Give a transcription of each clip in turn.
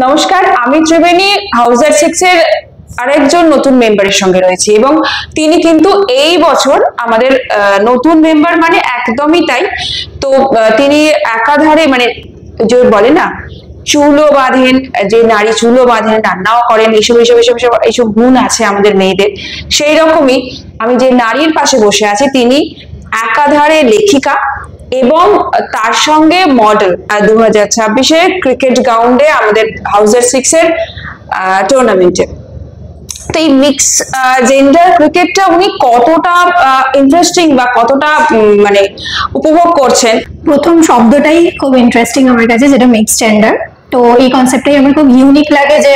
নমস্কার, আমি ত্রিবেণী হাউজার 6 এর আরেকজন নতুন মেম্বারের সঙ্গে রয়েছে এবং তিনি কিন্তু এই বছর আমাদের নতুন মেম্বার, মানে একদমই তাই। তো তিনি একাধারে মানে যে বলে না চুলও বাঁধেন, যে নারী চুলও বাঁধেন, রান্নাও করেন, এইসব এইসব এইসব এইসব গুণ আছে আমাদের মেয়েদের। সেই রকমই আমি যে নারীর পাশে বসে আছি তিনি একাধারে লেখিকা এবং তার সঙ্গে মডেল 2026-এ ক্রিকেট গ্রাউন্ডে আমাদের হাউজার 6 এর টুর্নামেন্টে। তো এই মিক্স জেন্ডার ক্রিকেটটা উনি কতটা ইন্টারেস্টিং বা কতটা মানে উপভোগ করছেন? প্রথম শব্দটাই খুব ইন্টারেস্টিং আমার কাছে, যেটা মিক্স জেন্ডার। তো এই কনসেপ্টটাই আমার খুব ইউনিক লাগে যে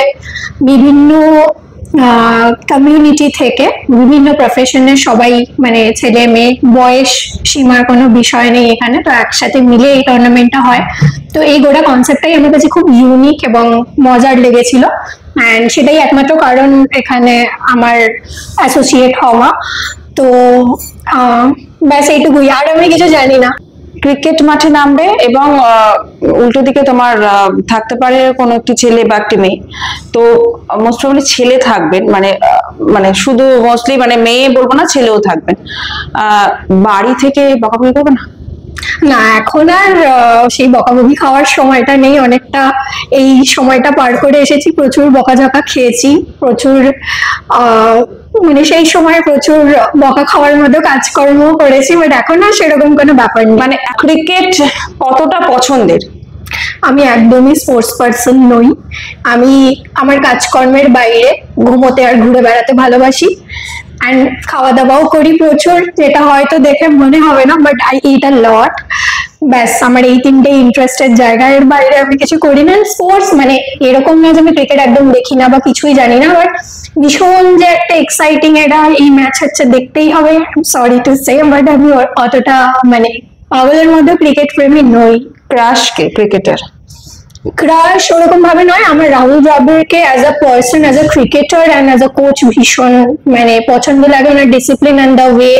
বিভিন্ন কমিউনিটি থেকে বিভিন্ন প্রফেশনের সবাই, মানে ছেলে মেয়ে বয়স সীমার কোনো বিষয় নেই এখানে, তো একসাথে মিলে এই টুর্নামেন্টটা হয়। তো এই গোটা কনসেপ্টটাই আমার কাছে খুব ইউনিক এবং মজার লেগেছিল, অ্যান্ড সেটাই একমাত্র কারণ এখানে আমার অ্যাসোসিয়েট হওয়া। তো ব্যাস এইটুকুই, আর আমি কিছু জানি না। ক্রিকেট মাঠে নামবে এবং উল্টো দিকে তোমার থাকতে পারে কোনো একটি ছেলে বা একটি মেয়ে। তো মোস্ট প্রবাবলি ছেলে থাকবেন, মানে মানে শুধু মোস্টলি মানে মেয়ে বলবো না, ছেলেও থাকবেন। বাড়ি থেকে বকাবকি করবে না? না, এখন আর সেই বকাবকি খাওয়ার সময়টা নেই, অনেকটা এই সময়টা পার করে এসেছি। প্রচুর বকাঝকা খেয়েছি, প্রচুর মানে সেই সময় প্রচুর বকা খাওয়ার মতো কাজকর্ম করেছি, বাট এখন আর সেরকম কোনো ব্যাপার নেই। মানে ক্রিকেট কতটা পছন্দের? আমি একদমই স্পোর্টস পার্সন নই। আমি আমার কাজকর্মের বাইরে ঘুমোতে আর ঘুরে বেড়াতে ভালোবাসি, অ্যান্ড খাওয়া দাওয়াও করি প্রচুর, যেটা হয়তো দেখে মনে হবে না, বাট আই ইট আ লট। ব্যাস, আমার এই তিনটে ইন্টারেস্টের জায়গার বাইরে আমি কিছু করি না। স্পোর্টস মানে এরকম না যে আমি ক্রিকেট একদম দেখি না বা কিছুই জানি না, বাট ভীষণ যে একটা এক্সাইটিং, এটা এই ম্যাচ হচ্ছে দেখতেই হবে, সরি টু সে, বাট আমি অতটা মানে পাগলের মধ্যে ক্রিকেট প্রেমী নই। ক্রাশ কে ক্রিকেটার? ক্রাশ ওরকম ভাবে নয়, আমার রাহুল দ্রাবিড়কে as a person, as a cricketer and as a coach ভীষণ মানে পছন্দ লাগে। ওনার ডিসিপ্লিন অ্যান্ড দ্য ওয়ে,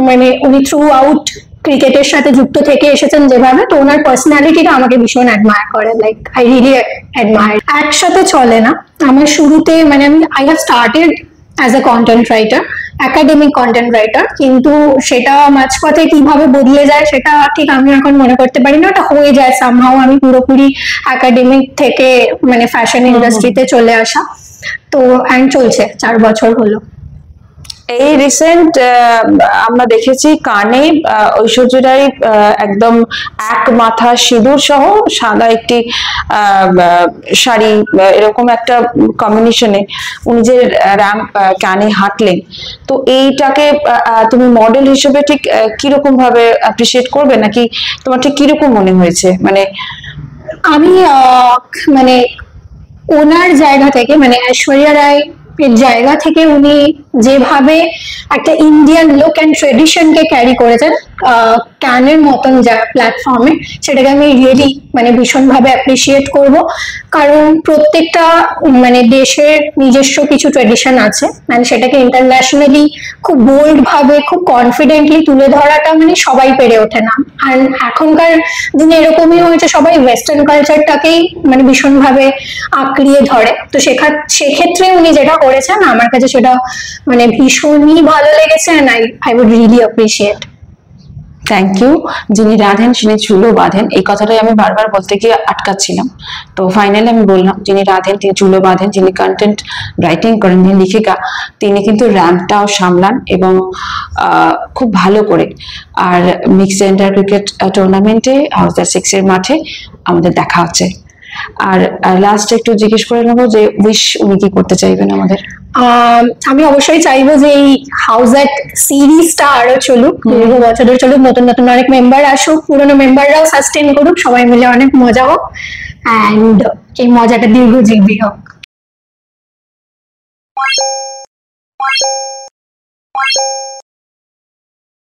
মানে উনি থ্রু আউট ক্রিকেটের সাথে যুক্ত থেকে এসেছেন যেভাবে, তো ওনার পার্সোনালিটিটা আমাকে ভীষণ অ্যাডমায়ার করে, লাইক আই রিয়েলি অ্যাডমায়ার। একসাথে চলে না। আমার শুরুতে মানে I have started as a content writer, academic content writer, কিন্তু সেটা মাঝপথে কিভাবে বদলে যায় সেটা ঠিক আমি এখন মনে করতে পারি না। ওটা হয়ে যায় সামহাও, আমি পুরোপুরি একাডেমিক থেকে মানে ফ্যাশন ইন্ডাস্ট্রিতে চলে আসা। তো অ্যান্ড চলছে 4 বছর হলো। এই রিসেন্ট আমরা দেখেছি কানে ঐশ্বর্য রায় একদম এক মাথা সিঁদুর সহ সাদা একটি শাড়ি, এরকম একটা কম্বিনেশনে উনি যে র্যাম্প কানে হাঁটলেন, তো এইটাকে তুমি মডেল হিসেবে ঠিক কিরকম ভাবে অ্যাপ্রিসিয়েট করবে, নাকি তোমার ঠিক কিরকম মনে হয়েছে? মানে আমি মানে ওনার জায়গা থেকে, মানে ঐশ্বর্যা রায় এর জায়গা থেকে উনি যেভাবে একটা ইন্ডিয়ান লুক অ্যান্ড ট্রেডিশনকে ক্যারি করেছেন ক্যানের মতন যা প্ল্যাটফর্মে, সেটাকে আমি রিয়েলি মানে ভীষণভাবে অ্যাপ্রিসিয়েট করব। কারণ প্রত্যেকটা মানে দেশের নিজস্ব কিছু ট্রেডিশন আছে, মানে সেটাকে ইন্টারন্যাশনালি খুব বোল্ড ভাবে, খুব কনফিডেন্টলি তুলে ধরাটা মানে সবাই পেরে ওঠে না। আর এখনকার দিনে এরকমই হয়েছে, সবাই ওয়েস্টার্ন কালচারটাকেই মানে ভীষণভাবে আঁকড়িয়ে ধরে। তো সেক্ষেত্রে উনি যেটা করেছেন আমার কাছে সেটা মানে ভীষণই ভালো লেগেছে, and I would really appreciate. Thank you. যিনি রাধেন তিনি চুলও বাঁধেন, এই কথাটাই আমি বারবার বলতে গিয়ে আটকাচ্ছিলাম। তো ফাইনালি আমি বললাম, যিনি রাধেন তিনি চুলও বাঁধেন, যিনি কন্টেন্ট রাইটিং করেন, যিনি লেখিকা, তিনি কিন্তু র্যাম্পটাও সামলান এবং খুব ভালো করে। আর মিক্স জেন্ডার ক্রিকেট টুর্নামেন্টে হাউজার 6 এর মাঠে আমাদের দেখা হচ্ছে। আর লাস্ট একটু জিজ্ঞেস করে নেবো যে উইশ উনি কি করতে চাইবেন আমাদের? আমি অবশ্যই চাইবো যে এই হাউজার সিরিজটা আরো চলুক, দীর্ঘ বছরের চলুক, নতুন নতুন অনেক মেম্বার আসুক, পুরোনো মেম্বাররাও সাস্টেন করুক, সবাই মিলে অনেক মজা হোক, অ্যান্ড এই মজাটা দীর্ঘজীবী হোক।